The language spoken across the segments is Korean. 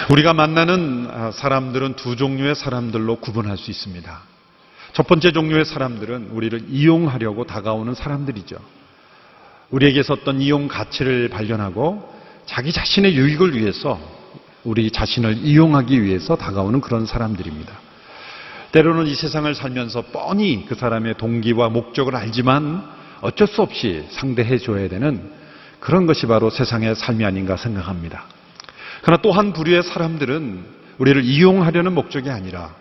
우리가 만나는 사람들은 두 종류의 사람들로 구분할 수 있습니다. 첫 번째 종류의 사람들은 우리를 이용하려고 다가오는 사람들이죠. 우리에게서 어떤 이용 가치를 발견하고 자기 자신의 유익을 위해서 우리 자신을 이용하기 위해서 다가오는 그런 사람들입니다. 때로는 이 세상을 살면서 뻔히 그 사람의 동기와 목적을 알지만 어쩔 수 없이 상대해 줘야 되는 그런 것이 바로 세상의 삶이 아닌가 생각합니다. 그러나 또 한 부류의 사람들은 우리를 이용하려는 목적이 아니라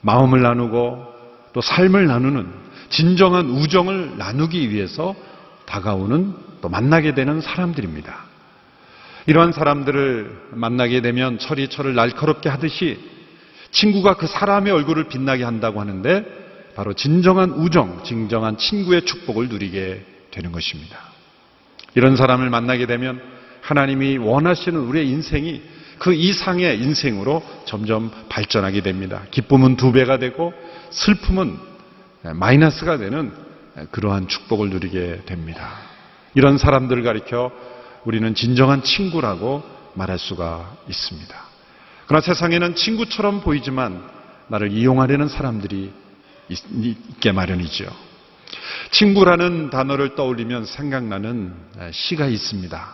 마음을 나누고 또 삶을 나누는 진정한 우정을 나누기 위해서 다가오는 또 만나게 되는 사람들입니다. 이러한 사람들을 만나게 되면 철이 철을 날카롭게 하듯이 친구가 그 사람의 얼굴을 빛나게 한다고 하는데 바로 진정한 우정, 진정한 친구의 축복을 누리게 되는 것입니다. 이런 사람을 만나게 되면 하나님이 원하시는 우리의 인생이 그 이상의 인생으로 점점 발전하게 됩니다. 기쁨은 2배가 되고 슬픔은 마이너스가 되는 그러한 축복을 누리게 됩니다. 이런 사람들을 가리켜 우리는 진정한 친구라고 말할 수가 있습니다. 그러나 세상에는 친구처럼 보이지만 나를 이용하려는 사람들이 있게 마련이죠. 친구라는 단어를 떠올리면 생각나는 시가 있습니다.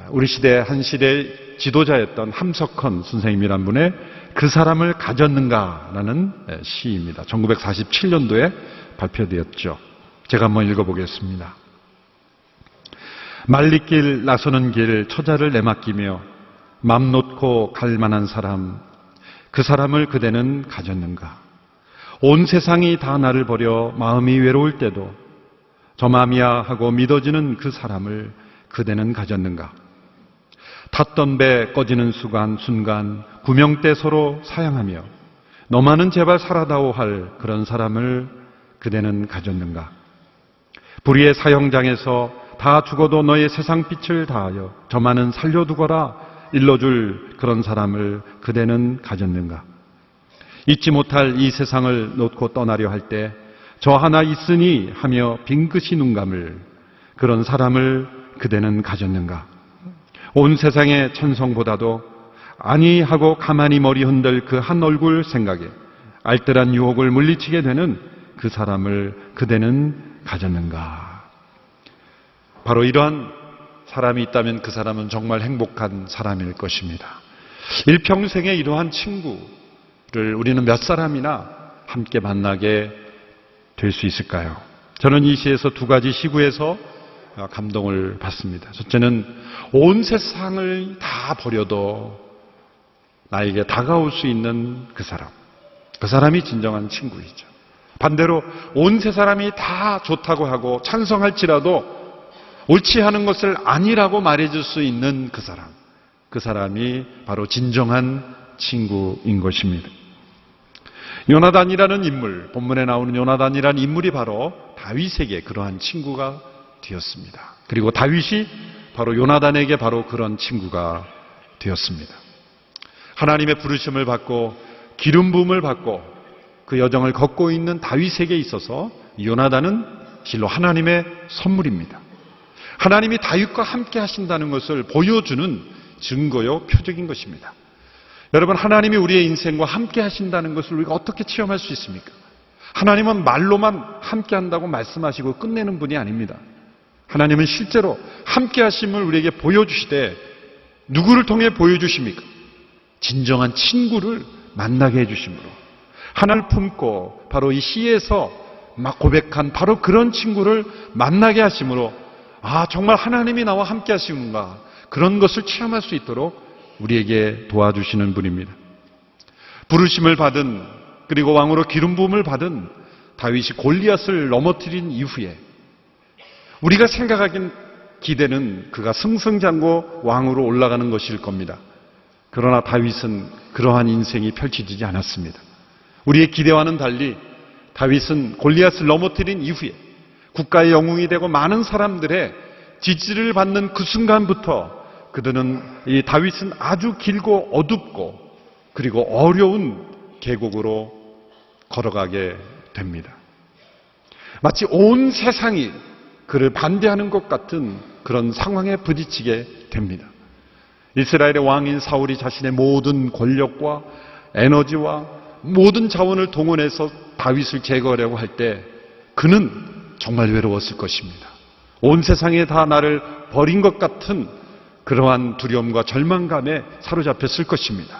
우리 시대 한 시대 지도자였던 함석헌 선생님이란 분의 그 사람을 가졌는가라는 시입니다. 1947년도에 발표되었죠. 제가 한번 읽어보겠습니다. 말리길 나서는 길 처자를 내맡기며 맘 놓고 갈 만한 사람, 그 사람을 그대는 가졌는가? 온 세상이 다 나를 버려 마음이 외로울 때도 저 맘이야 하고 믿어지는 그 사람을 그대는 가졌는가? 탔던 배 꺼지는 순간 구명대 서로 사양하며 너만은 제발 살아다오 할 그런 사람을 그대는 가졌는가? 불의의 사형장에서 다 죽어도 너의 세상 빛을 다하여 저만은 살려두거라 일러줄 그런 사람을 그대는 가졌는가? 잊지 못할 이 세상을 놓고 떠나려 할 때 저 하나 있으니 하며 빙긋이 눈 감을 그런 사람을 그대는 가졌는가? 온 세상의 천성보다도 아니 하고 가만히 머리 흔들 그 한 얼굴 생각에 알뜰한 유혹을 물리치게 되는 그 사람을 그대는 가졌는가? 바로 이러한 사람이 있다면 그 사람은 정말 행복한 사람일 것입니다. 일평생에 이러한 친구를 우리는 몇 사람이나 함께 만나게 될 수 있을까요? 저는 이 시에서 2가지 시구에서 감동을 받습니다. 첫째는 온 세상을 다 버려도 나에게 다가올 수 있는 그 사람이 진정한 친구이죠. 반대로 온 세상이 다 좋다고 하고 찬성할지라도 옳지 않은 것을 아니라고 말해줄 수 있는 그 사람이 바로 진정한 친구인 것입니다. 요나단이라는 인물, 본문에 나오는 요나단이라는 인물이 바로 다윗에게 그러한 친구가 되었습니다. 그리고 다윗이 바로 요나단에게 바로 그런 친구가 되었습니다. 하나님의 부르심을 받고 기름 부음을 받고 그 여정을 걷고 있는 다윗에게 있어서 요나단은 실로 하나님의 선물입니다. 하나님이 다윗과 함께 하신다는 것을 보여주는 증거요 표적인 것입니다. 여러분, 하나님이 우리의 인생과 함께 하신다는 것을 우리가 어떻게 체험할 수 있습니까? 하나님은 말로만 함께 한다고 말씀하시고 끝내는 분이 아닙니다. 하나님은 실제로 함께 하심을 우리에게 보여주시되 누구를 통해 보여주십니까? 진정한 친구를 만나게 해주심으로 하나를 품고 바로 이 시에서 막 고백한 바로 그런 친구를 만나게 하심으로 정말 하나님이 나와 함께 하시는가 그런 것을 체험할 수 있도록 우리에게 도와주시는 분입니다. 부르심을 받은 그리고 왕으로 기름 부음을 받은 다윗이 골리앗을 넘어뜨린 이후에 우리가 생각하긴 기대는 그가 승승장구 왕으로 올라가는 것일 겁니다. 그러나 다윗은 그러한 인생이 펼쳐지지 않았습니다. 우리의 기대와는 달리 다윗은 골리앗을 넘어뜨린 이후에 국가의 영웅이 되고 많은 사람들의 지지를 받는 그 순간부터 이 다윗은 아주 길고 어둡고 그리고 어려운 계곡으로 걸어가게 됩니다. 마치 온 세상이 그를 반대하는 것 같은 그런 상황에 부딪히게 됩니다. 이스라엘의 왕인 사울이 자신의 모든 권력과 에너지와 모든 자원을 동원해서 다윗을 제거하려고 할 때 그는 정말 외로웠을 것입니다. 온 세상에 다 나를 버린 것 같은 그러한 두려움과 절망감에 사로잡혔을 것입니다.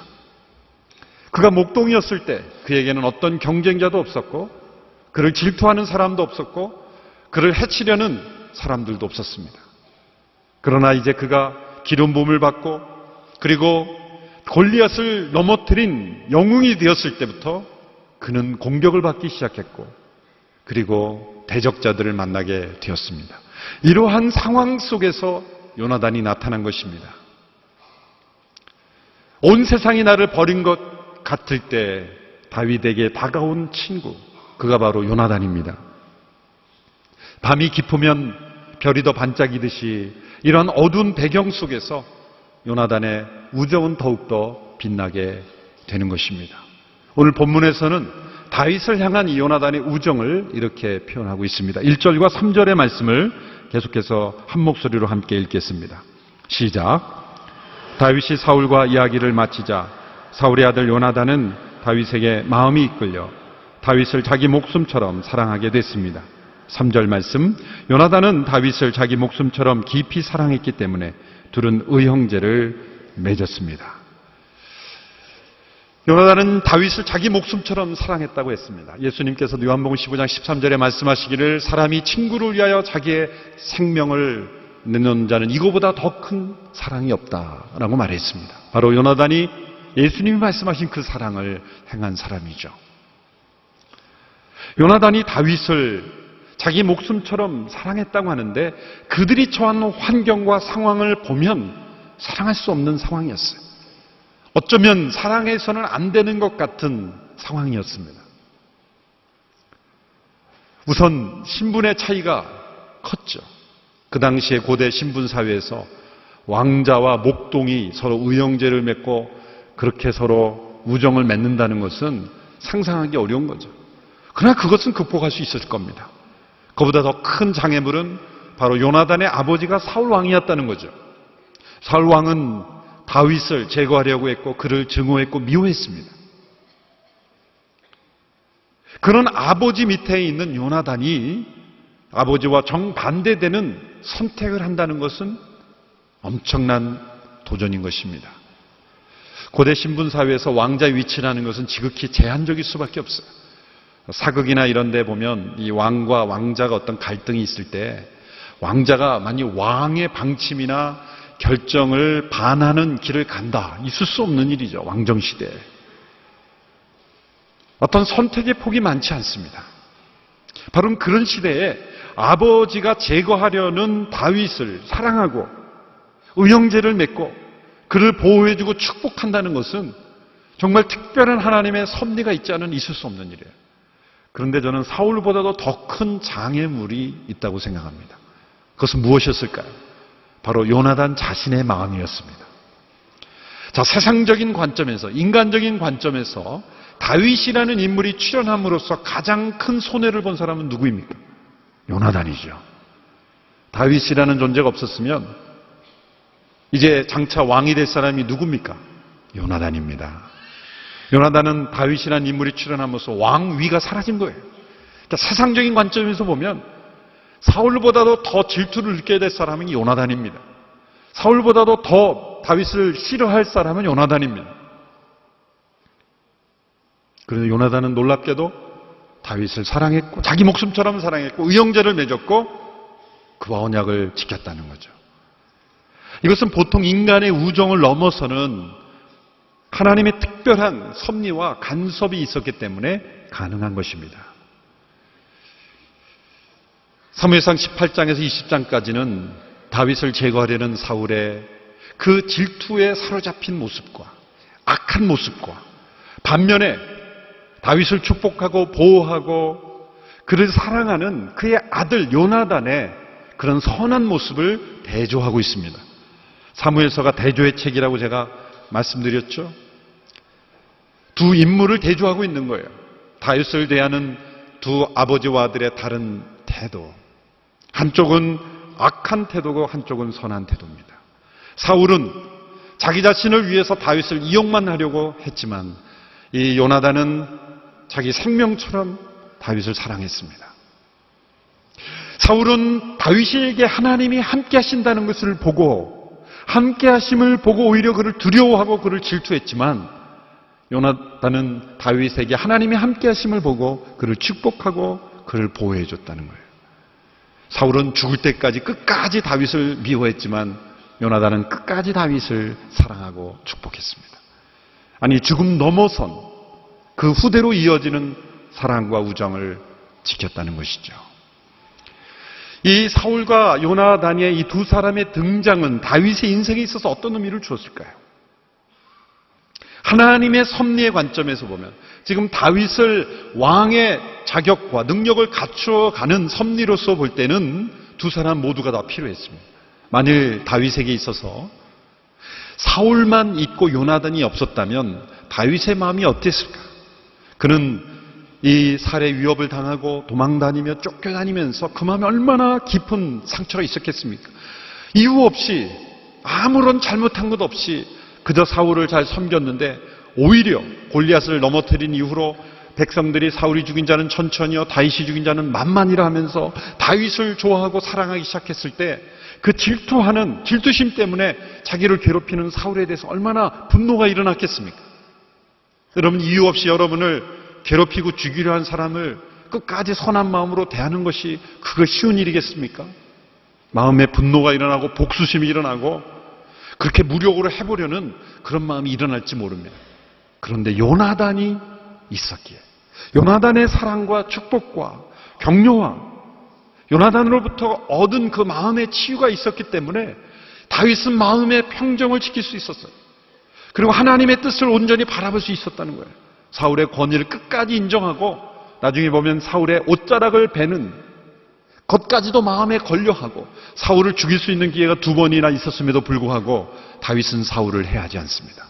그가 목동이었을 때 그에게는 어떤 경쟁자도 없었고 그를 질투하는 사람도 없었고 그를 해치려는 사람들도 없었습니다. 그러나 이제 그가 기름 부음을 받고 그리고 골리앗을 넘어뜨린 영웅이 되었을 때부터 그는 공격을 받기 시작했고 그리고 대적자들을 만나게 되었습니다. 이러한 상황 속에서 요나단이 나타난 것입니다. 온 세상이 나를 버린 것 같을 때 다윗에게 다가온 친구, 그가 바로 요나단입니다. 밤이 깊으면 별이 더 반짝이듯이 이런 어두운 배경 속에서 요나단의 우정은 더욱더 빛나게 되는 것입니다. 오늘 본문에서는 다윗을 향한 이 요나단의 우정을 이렇게 표현하고 있습니다. 1절과 3절의 말씀을 계속해서 한 목소리로 함께 읽겠습니다. 시작. 다윗이 사울과 이야기를 마치자 사울의 아들 요나단은 다윗에게 마음이 이끌려 다윗을 자기 목숨처럼 사랑하게 됐습니다. 3절 말씀. 요나단은 다윗을 자기 목숨처럼 깊이 사랑했기 때문에 둘은 의형제를 맺었습니다. 요나단은 다윗을 자기 목숨처럼 사랑했다고 했습니다. 예수님께서 요한복음 15장 13절에 말씀하시기를 사람이 친구를 위하여 자기의 생명을 내놓는 자는 이거보다 더 큰 사랑이 없다라고 말했습니다. 바로 요나단이 예수님이 말씀하신 그 사랑을 행한 사람이죠. 요나단이 다윗을 자기 목숨처럼 사랑했다고 하는데 그들이 처한 환경과 상황을 보면 사랑할 수 없는 상황이었어요. 어쩌면 사랑해서는 안 되는 것 같은 상황이었습니다. 우선 신분의 차이가 컸죠. 그 당시에 고대 신분사회에서 왕자와 목동이 서로 의형제를 맺고 그렇게 서로 우정을 맺는다는 것은 상상하기 어려운 거죠. 그러나 그것은 극복할 수 있을 겁니다. 그보다 더 큰 장애물은 바로 요나단의 아버지가 사울 왕이었다는 거죠. 사울 왕은 다윗을 제거하려고 했고 그를 증오했고 미워했습니다. 그런 아버지 밑에 있는 요나단이 아버지와 정반대되는 선택을 한다는 것은 엄청난 도전인 것입니다. 고대 신분사회에서 왕자 위치라는 것은 지극히 제한적일 수밖에 없어요. 사극이나 이런 데 보면 이 왕과 왕자가 어떤 갈등이 있을 때 왕자가 만약 왕의 방침이나 결정을 반하는 길을 간다. 있을 수 없는 일이죠. 왕정시대에. 어떤 선택의 폭이 많지 않습니다. 바로 그런 시대에 아버지가 제거하려는 다윗을 사랑하고 의형제를 맺고 그를 보호해주고 축복한다는 것은 정말 특별한 하나님의 섭리가 있지 않은 있을 수 없는 일이에요. 그런데 저는 사울보다도 더 큰 장애물이 있다고 생각합니다. 그것은 무엇이었을까요? 바로 요나단 자신의 마음이었습니다. 자, 세상적인 관점에서, 인간적인 관점에서 다윗이라는 인물이 출현함으로써 가장 큰 손해를 본 사람은 누구입니까? 요나단이죠. 다윗이라는 존재가 없었으면 이제 장차 왕이 될 사람이 누굽니까? 요나단입니다. 요나단은 다윗이라는 인물이 출현하면서 왕위가 사라진 거예요. 그러니까 세상적인 관점에서 보면 사울보다도 더 질투를 느껴야 될 사람은 요나단입니다. 사울보다도 더 다윗을 싫어할 사람은 요나단입니다. 그런데 요나단은 놀랍게도 다윗을 사랑했고 자기 목숨처럼 사랑했고 의형제를 맺었고 그와 언약을 지켰다는 거죠. 이것은 보통 인간의 우정을 넘어서는 하나님의 특별한 섭리와 간섭이 있었기 때문에 가능한 것입니다. 사무엘상 18장에서 20장까지는 다윗을 제거하려는 사울의 그 질투에 사로잡힌 모습과 악한 모습과 반면에 다윗을 축복하고 보호하고 그를 사랑하는 그의 아들 요나단의 그런 선한 모습을 대조하고 있습니다. 사무엘서가 대조의 책이라고 제가 말씀드렸죠. 두 인물을 대조하고 있는 거예요. 다윗을 대하는 두 아버지와 아들의 다른 태도. 한쪽은 악한 태도고 한쪽은 선한 태도입니다. 사울은 자기 자신을 위해서 다윗을 이용만 하려고 했지만 이 요나단은 자기 생명처럼 다윗을 사랑했습니다. 사울은 다윗에게 하나님이 함께 하신다는 것을 보고, 함께 하심을 보고 오히려 그를 두려워하고 그를 질투했지만, 요나단은 다윗에게 하나님이 함께 하심을 보고 그를 축복하고 그를 보호해 줬다는 거예요. 사울은 죽을 때까지 끝까지 다윗을 미워했지만 요나단은 끝까지 다윗을 사랑하고 축복했습니다. 아니, 죽음 넘어선 그 후대로 이어지는 사랑과 우정을 지켰다는 것이죠. 이 사울과 요나단의 이 두 사람의 등장은 다윗의 인생에 있어서 어떤 의미를 주었을까요? 하나님의 섭리의 관점에서 보면 지금 다윗을 왕의 자격과 능력을 갖추어가는 섭리로서 볼 때는 두 사람 모두가 다 필요했습니다. 만일 다윗에게 있어서 사울만 있고 요나단이 없었다면 다윗의 마음이 어땠을까? 그는 이 살해 위협을 당하고 도망다니며 쫓겨다니면서 그 마음에 얼마나 깊은 상처가 있었겠습니까? 이유 없이 아무런 잘못한 것 없이 그저 사울을 잘 섬겼는데 오히려 골리앗을 넘어뜨린 이후로 백성들이 사울이 죽인 자는 천천히요 다윗이 죽인 자는 만만이라 하면서 다윗을 좋아하고 사랑하기 시작했을 때 그 질투하는 질투심 때문에 자기를 괴롭히는 사울에 대해서 얼마나 분노가 일어났겠습니까? 여러분, 이유 없이 여러분을 괴롭히고 죽이려 한 사람을 끝까지 선한 마음으로 대하는 것이 그거 쉬운 일이겠습니까? 마음에 분노가 일어나고 복수심이 일어나고 그렇게 무력으로 해보려는 그런 마음이 일어날지 모릅니다. 그런데 요나단이 있었기에, 요나단의 사랑과 축복과 격려와 요나단으로부터 얻은 그 마음의 치유가 있었기 때문에 다윗은 마음의 평정을 지킬 수 있었어요. 그리고 하나님의 뜻을 온전히 바라볼 수 있었다는 거예요. 사울의 권위를 끝까지 인정하고 나중에 보면 사울의 옷자락을 베는 것까지도 마음에 걸려하고 사울을 죽일 수 있는 기회가 두 번이나 있었음에도 불구하고 다윗은 사울을 해하지 않습니다.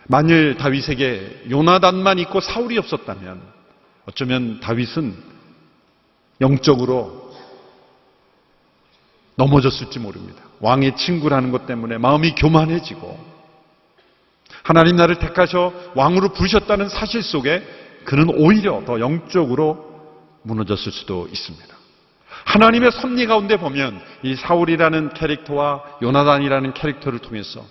만일 다윗에게 요나단만 있고 사울이 없었다면 어쩌면 다윗은 영적으로 넘어졌을지 모릅니다. 왕의 친구라는 것 때문에 마음이 교만해지고 하나님 나를 택하셔 왕으로 부르셨다는 사실 속에 그는 오히려 더 영적으로 무너졌을 수도 있습니다. 하나님의 섭리 가운데 보면 이 사울이라는 캐릭터와 요나단이라는 캐릭터를 통해서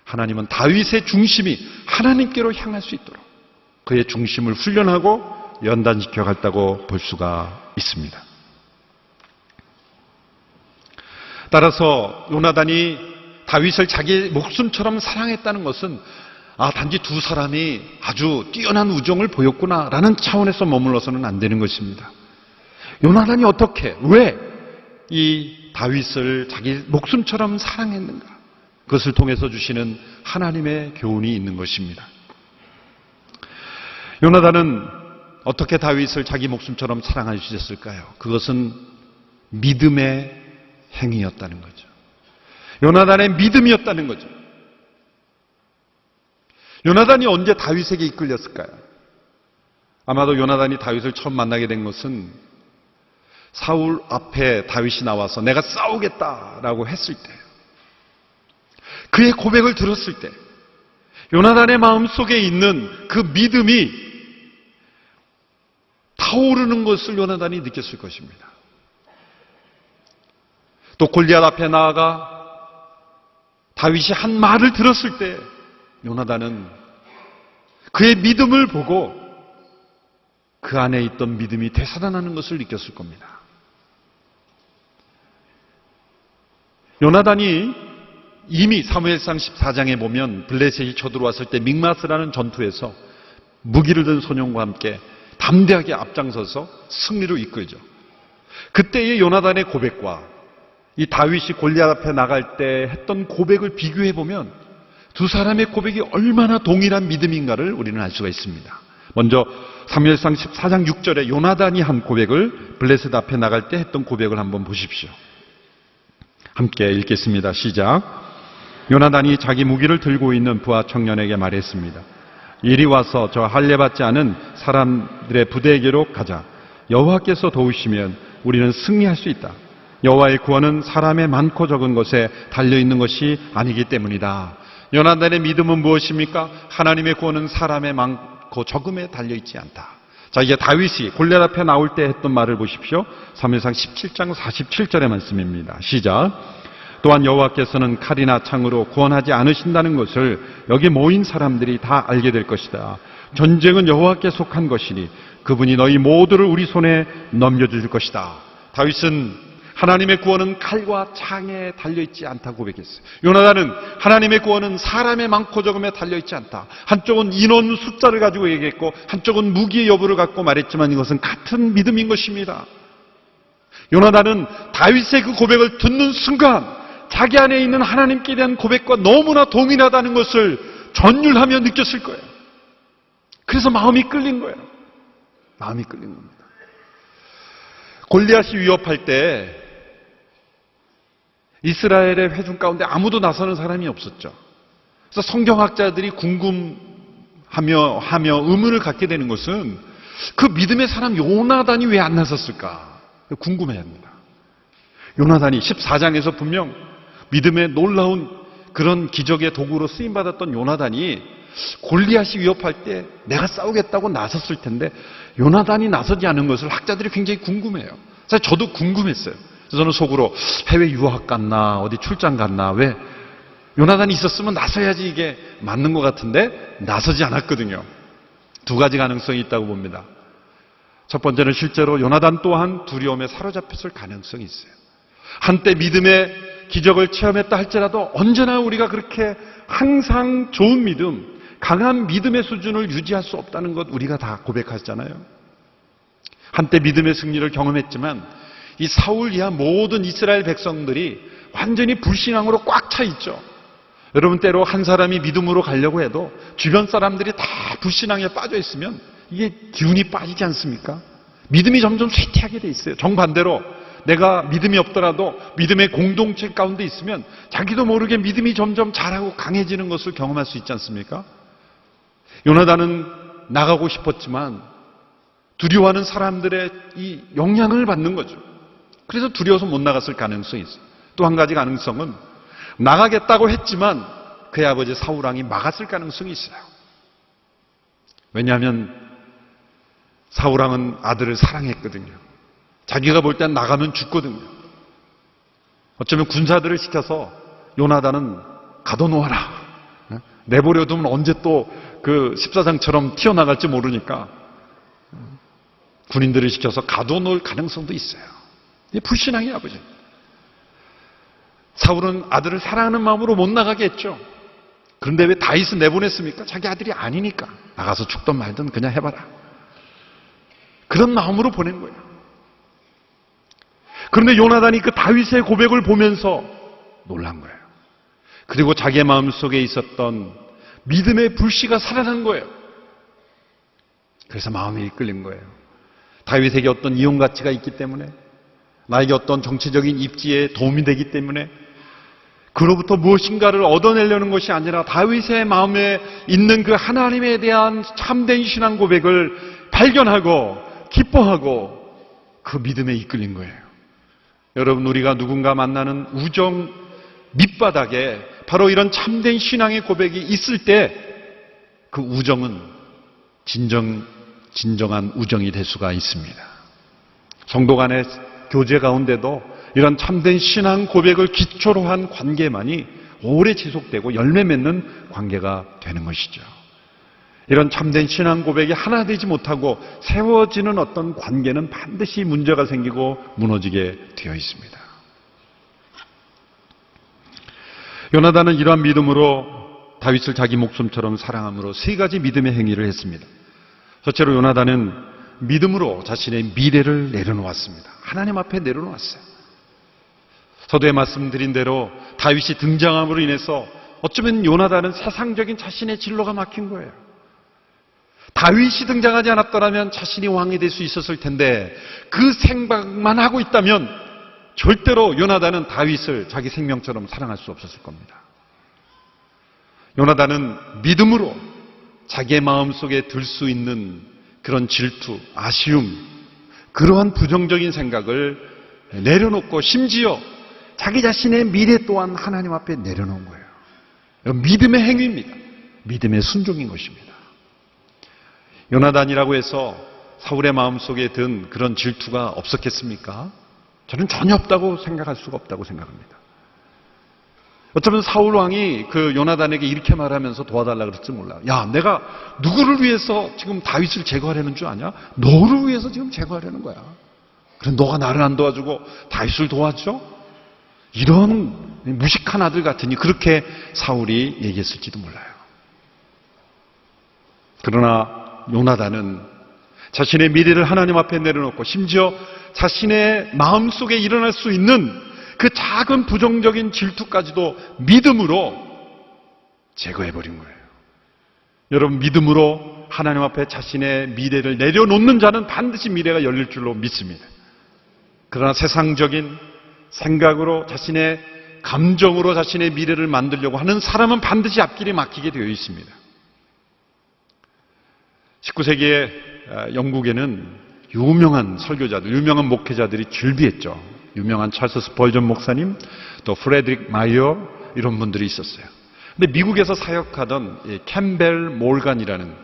하나님은 다윗의 중심이 하나님께로 향할 수 있도록 그의 중심을 훈련하고 연단시켜 갔다고 볼 수가 있습니다. 따라서 요나단이 다윗을 자기 목숨처럼 사랑했다는 것은 단지 두 사람이 아주 뛰어난 우정을 보였구나라는 차원에서 머물러서는 안 되는 것입니다. 요나단이 어떻게, 왜 이 다윗을 자기 목숨처럼 사랑했는가? 그것을 통해서 주시는 하나님의 교훈이 있는 것입니다. 요나단은 어떻게 다윗을 자기 목숨처럼 사랑해 주셨을까요? 그것은 믿음의 행위였다는 거죠. 요나단의 믿음이었다는 거죠. 요나단이 언제 다윗에게 이끌렸을까요? 아마도 요나단이 다윗을 처음 만나게 된 것은 사울 앞에 다윗이 나와서 내가 싸우겠다라고 했을 때, 그의 고백을 들었을 때 요나단의 마음속에 있는 그 믿음이 타오르는 것을 요나단이 느꼈을 것입니다. 또 골리앗 앞에 나아가 다윗이 한 말을 들었을 때 요나단은 그의 믿음을 보고 그 안에 있던 믿음이 되살아나는 것을 느꼈을 겁니다. 요나단이 이미 사무엘상 14장에 보면 블레셋이 쳐들어왔을 때 믹마스라는 전투에서 무기를 든 소년과 함께 담대하게 앞장서서 승리로 이끌죠. 그때의 요나단의 고백과 이 다윗이 골리앗 앞에 나갈 때 했던 고백을 비교해 보면 두 사람의 고백이 얼마나 동일한 믿음인가를 우리는 알 수가 있습니다. 먼저 사무엘상 14장 6절에 요나단이 한 고백을 블레셋 앞에 나갈 때 했던 고백을 한번 보십시오. 함께 읽겠습니다. 시작. 요나단이 자기 무기를 들고 있는 부하 청년에게 말했습니다. 이리 와서 저 할례받지 않은 사람들의 부대에게로 가자. 여호와께서 도우시면 우리는 승리할 수 있다. 여호와의 구원은 사람의 많고 적은 것에 달려있는 것이 아니기 때문이다. 요나단의 믿음은 무엇입니까? 하나님의 구원은 사람의 많고 적음에 달려있지 않다. 자, 이게 다윗이 골리앗 앞에 나올 때 했던 말을 보십시오. 사무엘상 17장 47절의 말씀입니다. 시작. 또한 여호와께서는 칼이나 창으로 구원하지 않으신다는 것을 여기 모인 사람들이 다 알게 될 것이다. 전쟁은 여호와께 속한 것이니 그분이 너희 모두를 우리 손에 넘겨주실 것이다. 다윗은 하나님의 구원은 칼과 창에 달려있지 않다고 고백했어요. 요나단은 하나님의 구원은 사람의 많고 적음에 달려있지 않다. 한쪽은 인원 숫자를 가지고 얘기했고 한쪽은 무기의 여부를 갖고 말했지만 이것은 같은 믿음인 것입니다. 요나단은 다윗의 그 고백을 듣는 순간 자기 안에 있는 하나님께 대한 고백과 너무나 동일하다는 것을 전율하며 느꼈을 거예요. 그래서 마음이 끌린 거예요. 마음이 끌린 겁니다. 골리앗이 위협할 때 이스라엘의 회중 가운데 아무도 나서는 사람이 없었죠. 그래서 성경학자들이 궁금하며 의문을 갖게 되는 것은 그 믿음의 사람 요나단이 왜 안 나섰을까 궁금해합니다. 요나단이 14장에서 분명 믿음의 놀라운 그런 기적의 도구로 쓰임받았던 요나단이 골리앗이 위협할 때 내가 싸우겠다고 나섰을 텐데 요나단이 나서지 않은 것을 학자들이 굉장히 궁금해요. 사실 저도 궁금했어요. 저는 속으로 해외 유학 갔나 어디 출장 갔나 왜 요나단이 있었으면 나서야지 이게 맞는 것 같은데 나서지 않았거든요. 두 가지 가능성이 있다고 봅니다. 첫 번째는 실제로 요나단 또한 두려움에 사로잡혔을 가능성이 있어요. 한때 믿음의 기적을 체험했다 할지라도 언제나 우리가 그렇게 항상 좋은 믿음, 강한 믿음의 수준을 유지할 수 없다는 것 우리가 다 고백하잖아요. 한때 믿음의 승리를 경험했지만 이 사울 이하 모든 이스라엘 백성들이 완전히 불신앙으로 꽉 차 있죠. 여러분 때로 한 사람이 믿음으로 가려고 해도 주변 사람들이 다 불신앙에 빠져 있으면 이게 기운이 빠지지 않습니까? 믿음이 점점 쇠퇴하게 돼 있어요. 정반대로 내가 믿음이 없더라도 믿음의 공동체 가운데 있으면 자기도 모르게 믿음이 점점 자라고 강해지는 것을 경험할 수 있지 않습니까? 요나단은 나가고 싶었지만 두려워하는 사람들의 이 영향을 받는 거죠. 그래서 두려워서 못 나갔을 가능성이 있어요. 또 한 가지 가능성은 나가겠다고 했지만 그의 아버지 사울왕이 막았을 가능성이 있어요. 왜냐하면 사울왕은 아들을 사랑했거든요. 자기가 볼 땐 나가면 죽거든요. 어쩌면 군사들을 시켜서 요나단은 가둬놓아라. 내버려 두면 언제 또 그 14장처럼 튀어나갈지 모르니까 군인들을 시켜서 가둬놓을 가능성도 있어요. 이게 불신앙의 아버지. 사울은 아들을 사랑하는 마음으로 못 나가게 했죠. 그런데 왜 다윗은 내보냈습니까? 자기 아들이 아니니까. 나가서 죽든 말든 그냥 해봐라. 그런 마음으로 보낸 거예요. 그런데 요나단이 그 다윗의 고백을 보면서 놀란 거예요. 그리고 자기의 마음속에 있었던 믿음의 불씨가 살아난 거예요. 그래서 마음이 이끌린 거예요. 다윗에게 어떤 이용 가치가 있기 때문에, 나에게 어떤 정치적인 입지에 도움이 되기 때문에, 그로부터 무엇인가를 얻어내려는 것이 아니라 다윗의 마음에 있는 그 하나님에 대한 참된 신앙 고백을 발견하고 기뻐하고 그 믿음에 이끌린 거예요. 여러분, 우리가 누군가 만나는 우정 밑바닥에 바로 이런 참된 신앙의 고백이 있을 때 그 우정은 진정한 우정이 될 수가 있습니다. 성도 간의 교제 가운데도 이런 참된 신앙 고백을 기초로 한 관계만이 오래 지속되고 열매 맺는 관계가 되는 것이죠. 이런 참된 신앙 고백이 하나 되지 못하고 세워지는 어떤 관계는 반드시 문제가 생기고 무너지게 되어 있습니다. 요나단은 이러한 믿음으로 다윗을 자기 목숨처럼 사랑함으로 세 가지 믿음의 행위를 했습니다. 첫째로 요나단은 믿음으로 자신의 미래를 내려놓았습니다. 하나님 앞에 내려놓았어요. 서두에 말씀드린 대로 다윗이 등장함으로 인해서 어쩌면 요나단은 세상적인 자신의 진로가 막힌 거예요. 다윗이 등장하지 않았더라면 자신이 왕이 될 수 있었을 텐데 그 생각만 하고 있다면 절대로 요나단은 다윗을 자기 생명처럼 사랑할 수 없었을 겁니다. 요나단은 믿음으로 자기의 마음속에 들 수 있는 그런 질투, 아쉬움, 그러한 부정적인 생각을 내려놓고 심지어 자기 자신의 미래 또한 하나님 앞에 내려놓은 거예요. 믿음의 행위입니다. 믿음의 순종인 것입니다. 요나단이라고 해서 사울의 마음속에 든 그런 질투가 없었겠습니까? 저는 전혀 없다고 생각할 수가 없다고 생각합니다. 어쩌면 사울 왕이 그 요나단에게 이렇게 말하면서 도와달라고 그랬지 몰라요. 야, 내가 누구를 위해서 지금 다윗을 제거하려는 줄 아냐? 너를 위해서 지금 제거하려는 거야. 그럼 너가 나를 안 도와주고 다윗을 도와줘? 이런 무식한 아들 같으니 그렇게 사울이 얘기했을지도 몰라요. 그러나 요나단은 자신의 미래를 하나님 앞에 내려놓고 심지어 자신의 마음속에 일어날 수 있는 그 작은 부정적인 질투까지도 믿음으로 제거해버린 거예요. 여러분, 믿음으로 하나님 앞에 자신의 미래를 내려놓는 자는 반드시 미래가 열릴 줄로 믿습니다. 그러나 세상적인 생각으로 자신의 감정으로 자신의 미래를 만들려고 하는 사람은 반드시 앞길이 막히게 되어 있습니다. 19세기에 영국에는 유명한 설교자들, 유명한 목회자들이 즐비했죠. 유명한 찰스 스펄전 목사님, 또 프레드릭 마이어 이런 분들이 있었어요. 근데 미국에서 사역하던 캠벨 몰간이라는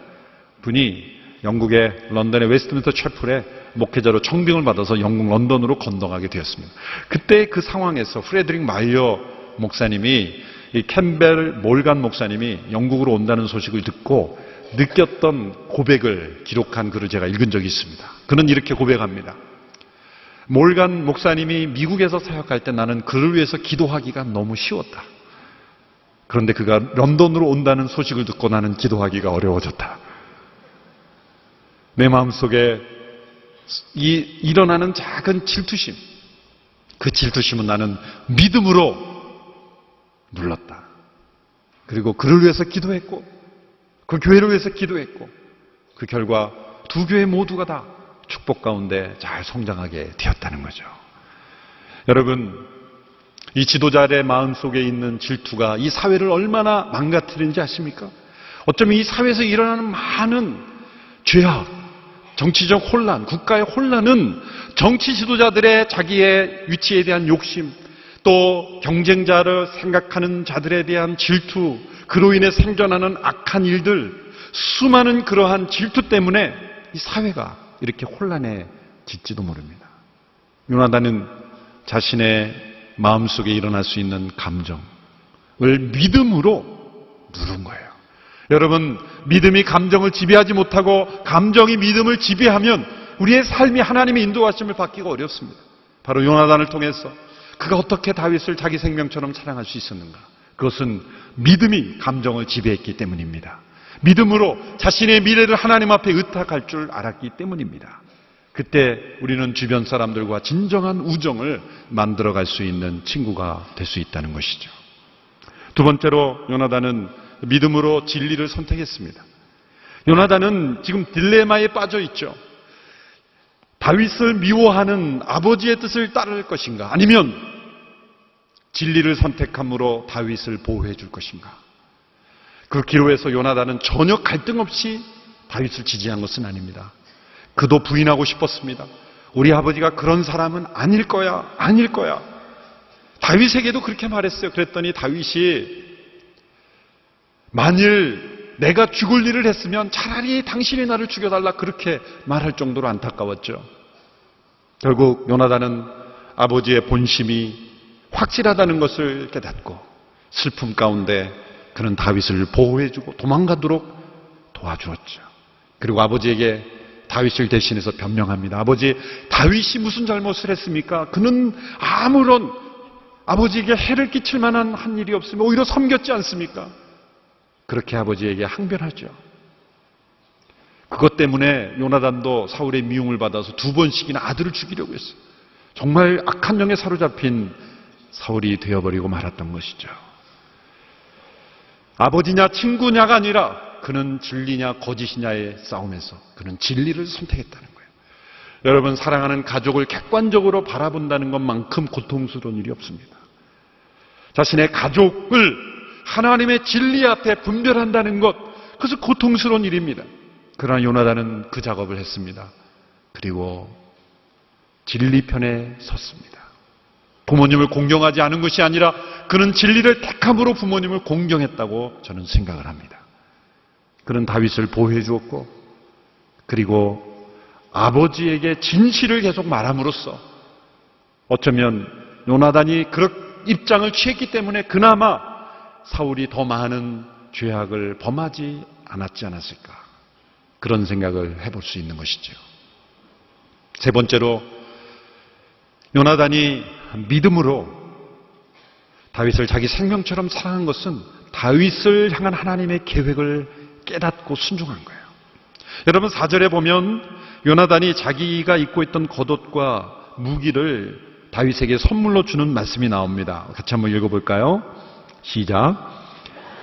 분이 영국의 런던의 웨스트민스터 채플에 목회자로 청빙을 받아서 영국 런던으로 건너가게 되었습니다. 그때 그 상황에서 프레드릭 마이어 목사님이 이 캠벨 몰간 목사님이 영국으로 온다는 소식을 듣고 느꼈던 고백을 기록한 글을 제가 읽은 적이 있습니다. 그는 이렇게 고백합니다. 몰간 목사님이 미국에서 사역할 때 나는 그를 위해서 기도하기가 너무 쉬웠다. 그런데 그가 런던으로 온다는 소식을 듣고 나는 기도하기가 어려워졌다. 내 마음속에 일어나는 작은 질투심, 그 질투심은 나는 믿음으로 눌렀다. 그리고 그를 위해서 기도했고 그 교회를 위해서 기도했고 그 결과 두 교회 모두가 다 축복 가운데 잘 성장하게 되었다는 거죠. 여러분, 이 지도자의 마음속에 있는 질투가 이 사회를 얼마나 망가뜨리는지 아십니까? 어쩌면 이 사회에서 일어나는 많은 죄악, 정치적 혼란, 국가의 혼란은 정치 지도자들의 자기의 위치에 대한 욕심, 또 경쟁자를 생각하는 자들에 대한 질투, 그로 인해 생겨나는 악한 일들, 수많은 그러한 질투 때문에 이 사회가 이렇게 혼란해질지도 모릅니다. 요나단은 자신의 마음속에 일어날 수 있는 감정을 믿음으로 누른 거예요. 여러분, 믿음이 감정을 지배하지 못하고 감정이 믿음을 지배하면 우리의 삶이 하나님의 인도하심을 받기가 어렵습니다. 바로 요나단을 통해서 그가 어떻게 다윗을 자기 생명처럼 사랑할 수 있었는가? 그것은 믿음이 감정을 지배했기 때문입니다. 믿음으로 자신의 미래를 하나님 앞에 의탁할 줄 알았기 때문입니다. 그때 우리는 주변 사람들과 진정한 우정을 만들어갈 수 있는 친구가 될 수 있다는 것이죠. 두 번째로 요나단은 믿음으로 진리를 선택했습니다. 요나단은 지금 딜레마에 빠져 있죠. 다윗을 미워하는 아버지의 뜻을 따를 것인가? 아니면 진리를 선택함으로 다윗을 보호해 줄 것인가? 그 기로에서 요나단은 전혀 갈등 없이 다윗을 지지한 것은 아닙니다. 그도 부인하고 싶었습니다. 우리 아버지가 그런 사람은 아닐 거야, 아닐 거야. 다윗에게도 그렇게 말했어요. 그랬더니 다윗이 만일 내가 죽을 일을 했으면 차라리 당신이 나를 죽여달라 그렇게 말할 정도로 안타까웠죠. 결국 요나단은 아버지의 본심이 확실하다는 것을 깨닫고 슬픔 가운데 그는 다윗을 보호해주고 도망가도록 도와주었죠. 그리고 아버지에게 다윗을 대신해서 변명합니다. 아버지, 다윗이 무슨 잘못을 했습니까? 그는 아무런 아버지에게 해를 끼칠 만한 한 일이 없으며 오히려 섬겼지 않습니까? 그렇게 아버지에게 항변하죠. 그것 때문에 요나단도 사울의 미움을 받아서 2번씩이나 아들을 죽이려고 했어요. 정말 악한 영에 사로잡힌 사울이 되어버리고 말았던 것이죠. 아버지냐 친구냐가 아니라 그는 진리냐 거짓이냐의 싸움에서 그는 진리를 선택했다는 거예요. 여러분, 사랑하는 가족을 객관적으로 바라본다는 것만큼 고통스러운 일이 없습니다. 자신의 가족을 하나님의 진리 앞에 분별한다는 것, 그것은 고통스러운 일입니다. 그러나 요나단은 그 작업을 했습니다. 그리고 진리 편에 섰습니다. 부모님을 공경하지 않은 것이 아니라 그는 진리를 택함으로 부모님을 공경했다고 저는 생각을 합니다. 그는 다윗을 보호해 주었고, 그리고 아버지에게 진실을 계속 말함으로써 어쩌면 요나단이 그런 입장을 취했기 때문에 그나마 사울이 더 많은 죄악을 범하지 않았지 않았을까, 그런 생각을 해볼 수 있는 것이죠. 세 번째로, 요나단이 믿음으로 다윗을 자기 생명처럼 사랑한 것은 다윗을 향한 하나님의 계획을 깨닫고 순종한 거예요. 여러분, 4절에 보면 요나단이 자기가 입고 있던 겉옷과 무기를 다윗에게 선물로 주는 말씀이 나옵니다. 같이 한번 읽어볼까요? 시작.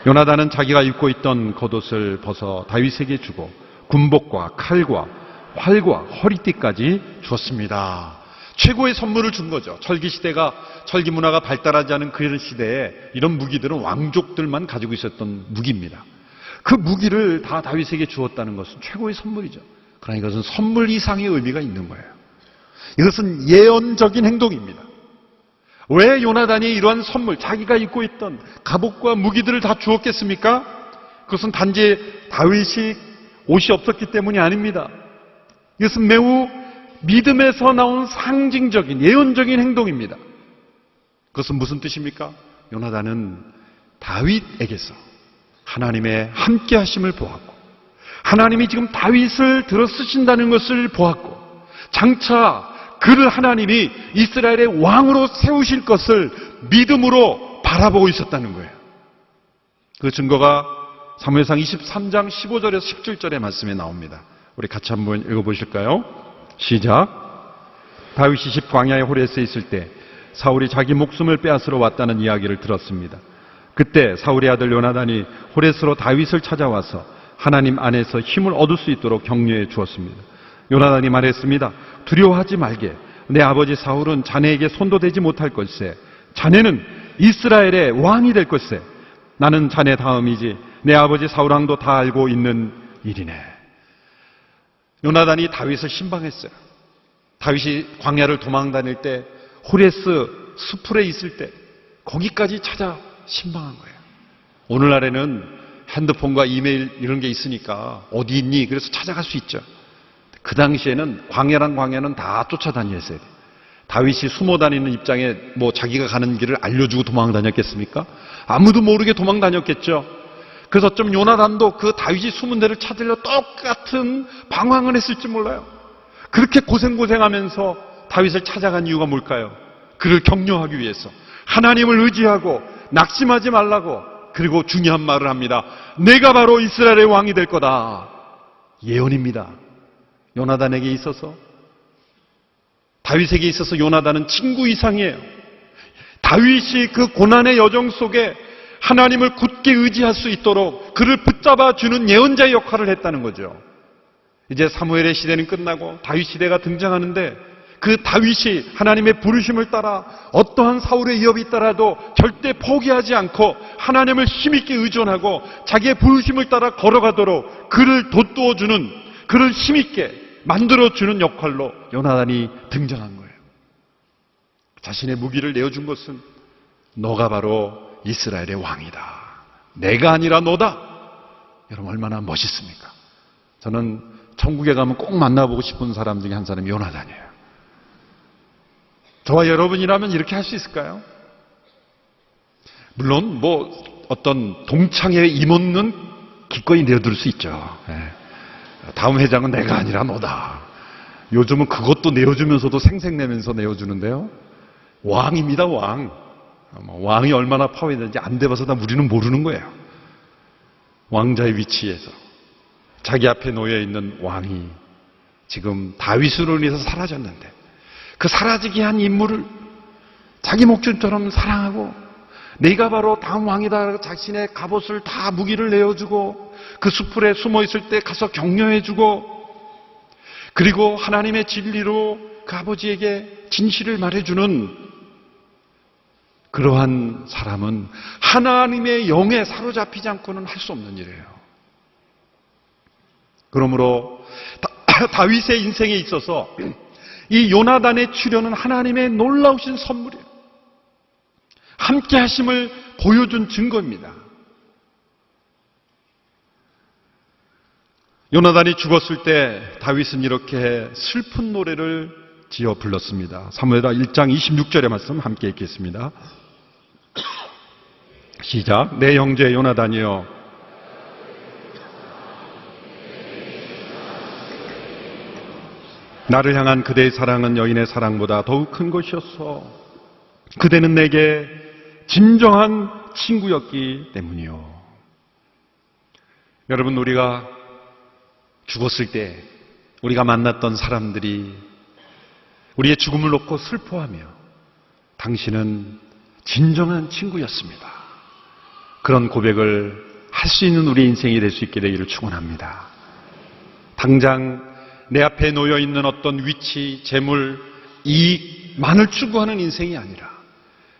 요나단은 자기가 입고 있던 겉옷을 벗어 다윗에게 주고 군복과 칼과 활과 허리띠까지 주었습니다. 최고의 선물을 준 거죠. 철기 문화가 발달하지 않은 그런 시대에 이런 무기들은 왕족들만 가지고 있었던 무기입니다. 그 무기를 다 다윗에게 주었다는 것은 최고의 선물이죠. 그러나 이것은 선물 이상의 의미가 있는 거예요. 이것은 예언적인 행동입니다. 왜 요나단이 이러한 선물, 자기가 입고 있던 갑옷과 무기들을 다 주었겠습니까? 그것은 단지 다윗이 옷이 없었기 때문이 아닙니다. 이것은 매우 믿음에서 나온 상징적인 예언적인 행동입니다. 그것은 무슨 뜻입니까? 요나단은 다윗에게서 하나님의 함께 하심을 보았고, 하나님이 지금 다윗을 들어 쓰신다는 것을 보았고, 장차 그를 하나님이 이스라엘의 왕으로 세우실 것을 믿음으로 바라보고 있었다는 거예요. 그 증거가 사무엘상 23장 15절에서 17절의 말씀에 나옵니다. 우리 같이 한번 읽어보실까요? 시작. 다윗이 십 광야의 호레스에 있을 때 사울이 자기 목숨을 빼앗으러 왔다는 이야기를 들었습니다. 그때 사울의 아들 요나단이 호레스로 다윗을 찾아와서 하나님 안에서 힘을 얻을 수 있도록 격려해 주었습니다. 요나단이 말했습니다. 두려워하지 말게. 내 아버지 사울은 자네에게 손도 대지 못할 것세. 자네는 이스라엘의 왕이 될 것세. 나는 자네 다음이지 내 아버지 사울왕도 다 알고 있는 일이네. 요나단이 다윗을 신방했어요. 다윗이 광야를 도망 다닐 때 호레스 수풀에 있을 때 거기까지 찾아 신방한 거예요. 오늘날에는 핸드폰과 이메일 이런 게 있으니까 어디 있니? 그래서 찾아갈 수 있죠. 그 당시에는 광야는 다 쫓아다녔어야 돼요. 다윗이 숨어 다니는 입장에 자기가 가는 길을 알려주고 도망 다녔겠습니까? 아무도 모르게 도망 다녔겠죠. 그래서 어쩌면 요나단도 그 다윗이 숨은 데를 찾으려 똑같은 방황을 했을지 몰라요. 그렇게 고생하면서 다윗을 찾아간 이유가 뭘까요? 그를 격려하기 위해서, 하나님을 의지하고 낙심하지 말라고. 그리고 중요한 말을 합니다. 내가 바로 이스라엘의 왕이 될 거다. 예언입니다. 요나단에게 있어서, 다윗에게 있어서 요나단은 친구 이상이에요. 다윗이 그 고난의 여정 속에 하나님을 굳게 의지할 수 있도록 그를 붙잡아 주는 예언자의 역할을 했다는 거죠. 이제 사무엘의 시대는 끝나고 다윗 시대가 등장하는데, 그 다윗이 하나님의 부르심을 따라 어떠한 사울의 위협이 있더라도 절대 포기하지 않고 하나님을 힘있게 의존하고 자기의 부르심을 따라 걸어가도록 그를 돋구어주는, 그를 힘있게 만들어주는 역할로 요나단이 등장한 거예요. 자신의 무기를 내어준 것은 너가 바로 이스라엘의 왕이다. 내가 아니라 너다. 여러분, 얼마나 멋있습니까? 저는 천국에 가면 꼭 만나보고 싶은 사람 중에 한 사람이 요나단이에요. 저와 여러분이라면 이렇게 할 수 있을까요? 물론 어떤 동창회 임원은 기꺼이 내어둘 수 있죠. 다음 회장은 내가 아니라 너다. 요즘은 그것도 내어주면서도 생색내면서 내어주는데요. 왕입니다, 왕. 왕이 얼마나 파워가 있는지 안 돼봐서 다 우리는 모르는 거예요. 왕자의 위치에서 자기 앞에 놓여있는 왕이 지금 다윗으로 인해서 사라졌는데, 그 사라지게 한 인물을 자기 목줄처럼 사랑하고 내가 바로 다음 왕이다. 자신의 갑옷을 다 무기를 내어주고 그 수풀에 숨어있을 때 가서 격려해주고, 그리고 하나님의 진리로 그 아버지에게 진실을 말해주는 그러한 사람은 하나님의 영에 사로잡히지 않고는 할 수 없는 일이에요. 그러므로 다윗의 인생에 있어서 이 요나단의 출현은 하나님의 놀라우신 선물이에요. 함께 하심을 보여준 증거입니다. 요나단이 죽었을 때 다윗은 이렇게 슬픈 노래를 지어 불렀습니다. 사무엘하 1장 26절의 말씀 함께 읽겠습니다. 시작. 내 형제 요나단이여, 나를 향한 그대의 사랑은 여인의 사랑보다 더욱 큰 것이었어. 그대는 내게 진정한 친구였기 때문이요. 여러분, 우리가 죽었을 때 우리가 만났던 사람들이 우리의 죽음을 놓고 슬퍼하며 당신은 진정한 친구였습니다. 그런 고백을 할 수 있는 우리 인생이 될 수 있게 되기를 축원합니다. 당장 내 앞에 놓여 있는 어떤 위치, 재물, 이익만을 추구하는 인생이 아니라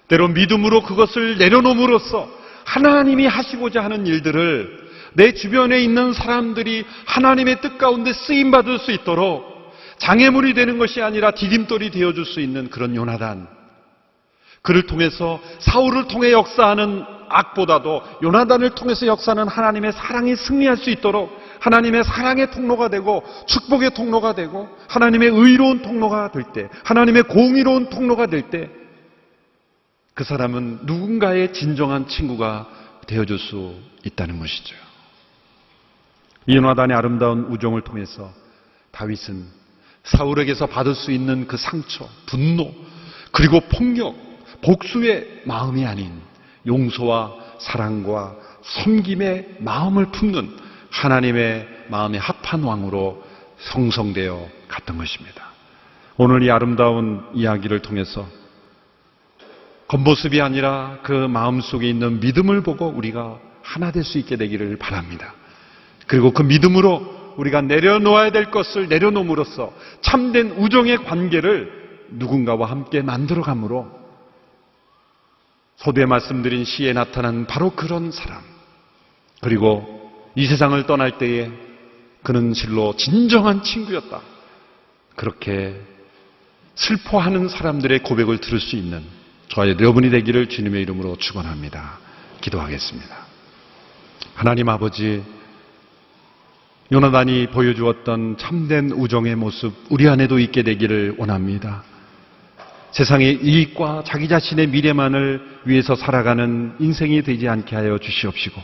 때로 믿음으로 그것을 내려놓음으로써 하나님이 하시고자 하는 일들을 내 주변에 있는 사람들이 하나님의 뜻 가운데 쓰임받을 수 있도록 장애물이 되는 것이 아니라 디딤돌이 되어줄 수 있는 그런 요나단, 그를 통해서 사울을 통해 역사하는 악보다도 요나단을 통해서 역사하는 하나님의 사랑이 승리할 수 있도록 하나님의 사랑의 통로가 되고 축복의 통로가 되고 하나님의 의로운 통로가 될 때, 하나님의 공의로운 통로가 될 때 그 사람은 누군가의 진정한 친구가 되어줄 수 있다는 것이죠. 이 요나단의 아름다운 우정을 통해서 다윗은 사울에게서 받을 수 있는 그 상처, 분노, 그리고 폭력, 복수의 마음이 아닌 용서와 사랑과 섬김의 마음을 품는 하나님의 마음에 합한 왕으로 형성되어 갔던 것입니다. 오늘 이 아름다운 이야기를 통해서 겉모습이 아니라 그 마음속에 있는 믿음을 보고 우리가 하나 될 수 있게 되기를 바랍니다. 그리고 그 믿음으로 우리가 내려놓아야 될 것을 내려놓음으로써 참된 우정의 관계를 누군가와 함께 만들어감으로 서두에 말씀드린 시에 나타난 바로 그런 사람, 그리고 이 세상을 떠날 때에 그는 실로 진정한 친구였다, 그렇게 슬퍼하는 사람들의 고백을 들을 수 있는 저와 여러분이 되기를 주님의 이름으로 축원합니다. 기도하겠습니다. 하나님 아버지, 요나단이 보여주었던 참된 우정의 모습 우리 안에도 있게 되기를 원합니다. 세상의 이익과 자기 자신의 미래만을 위해서 살아가는 인생이 되지 않게 하여 주시옵시고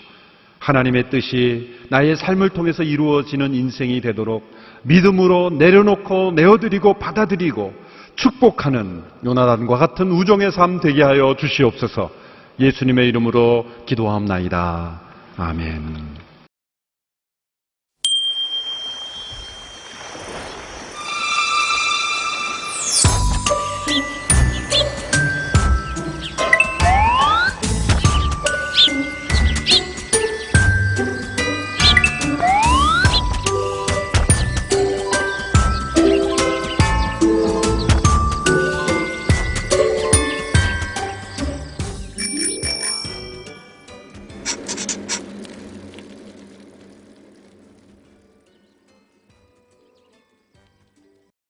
하나님의 뜻이 나의 삶을 통해서 이루어지는 인생이 되도록 믿음으로 내려놓고 내어드리고 받아들이고 축복하는 요나단과 같은 우정의 삶 되게 하여 주시옵소서. 예수님의 이름으로 기도하옵나이다. 아멘.